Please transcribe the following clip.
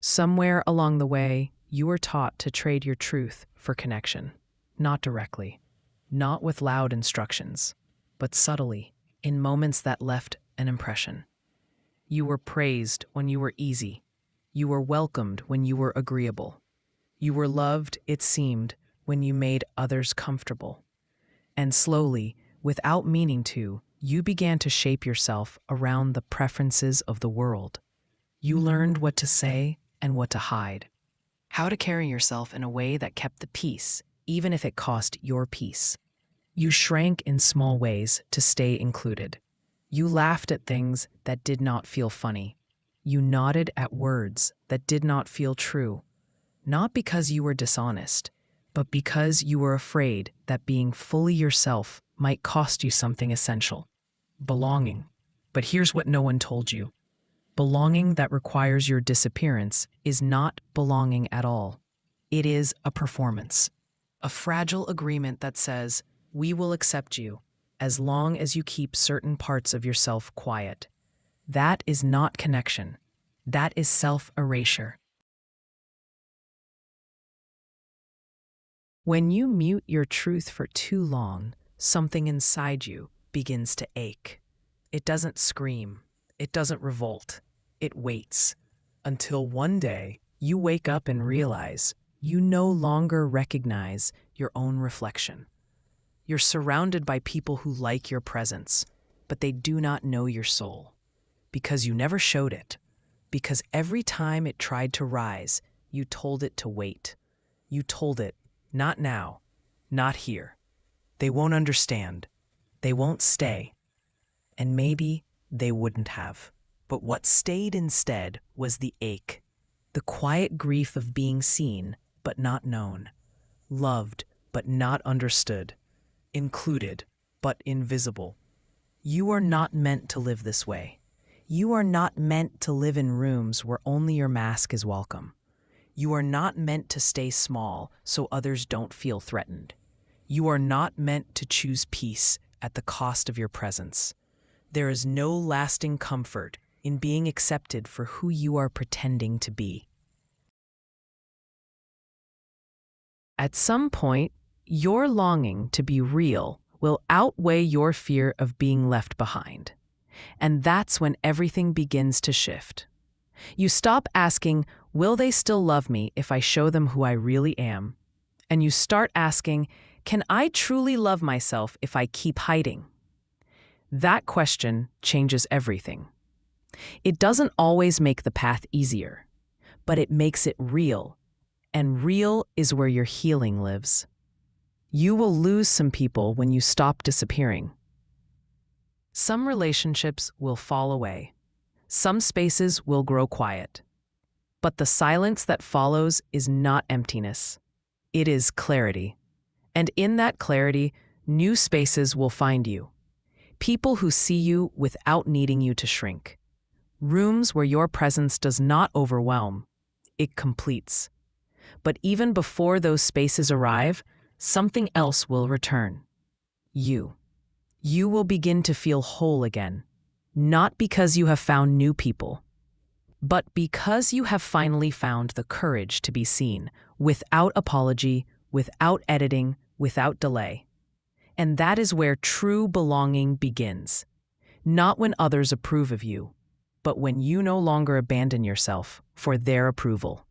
Somewhere along the way, you were taught to trade your truth for connection. Not directly, not with loud instructions, but subtly, in moments that left an impression. You were praised when you were easy. You were welcomed when you were agreeable. You were loved, it seemed, when you made others comfortable. And slowly, without meaning to, you began to shape yourself around the preferences of the world. You learned what to say and what to hide, how to carry yourself in a way that kept the peace, even if it cost your peace. You shrank in small ways to stay included. You laughed at things that did not feel funny. You nodded at words that did not feel true, not because you were dishonest, but because you were afraid that being fully yourself might cost you something essential: belonging. But here's what no one told you. Belonging that requires your disappearance is not belonging at all. It is a performance, a fragile agreement that says, we will accept you as long as you keep certain parts of yourself quiet. That is not connection. That is self-erasure. When you mute your truth for too long, something inside you begins to ache. It doesn't scream. It doesn't revolt. It waits until one day you wake up and realize you no longer recognize your own reflection. You're surrounded by people who like your presence, but they do not know your soul, because you never showed it, because every time it tried to rise, you told it to wait. You told it, not now, not here. They won't understand. They won't stay. And maybe they wouldn't have. But what stayed instead was the ache, the quiet grief of being seen but not known, loved but not understood, included but invisible. You are not meant to live this way. You are not meant to live in rooms where only your mask is welcome. You are not meant to stay small so others don't feel threatened. You are not meant to choose peace at the cost of your presence. There is no lasting comfort in being accepted for who you are pretending to be. At some point, your longing to be real will outweigh your fear of being left behind. And that's when everything begins to shift. You stop asking, will they still love me if I show them who I really am? And you start asking, can I truly love myself if I keep hiding? That question changes everything. It doesn't always make the path easier, but it makes it real. And real is where your healing lives. You will lose some people when you stop disappearing. Some relationships will fall away. Some spaces will grow quiet. But the silence that follows is not emptiness. It is clarity. And in that clarity, new spaces will find you. People who see you without needing you to shrink. Rooms where your presence does not overwhelm, it completes. But even before those spaces arrive, something else will return. You. You will begin to feel whole again, not because you have found new people, but because you have finally found the courage to be seen, without apology, without editing, without delay. And that is where true belonging begins. Not when others approve of you, but when you no longer abandon yourself for their approval.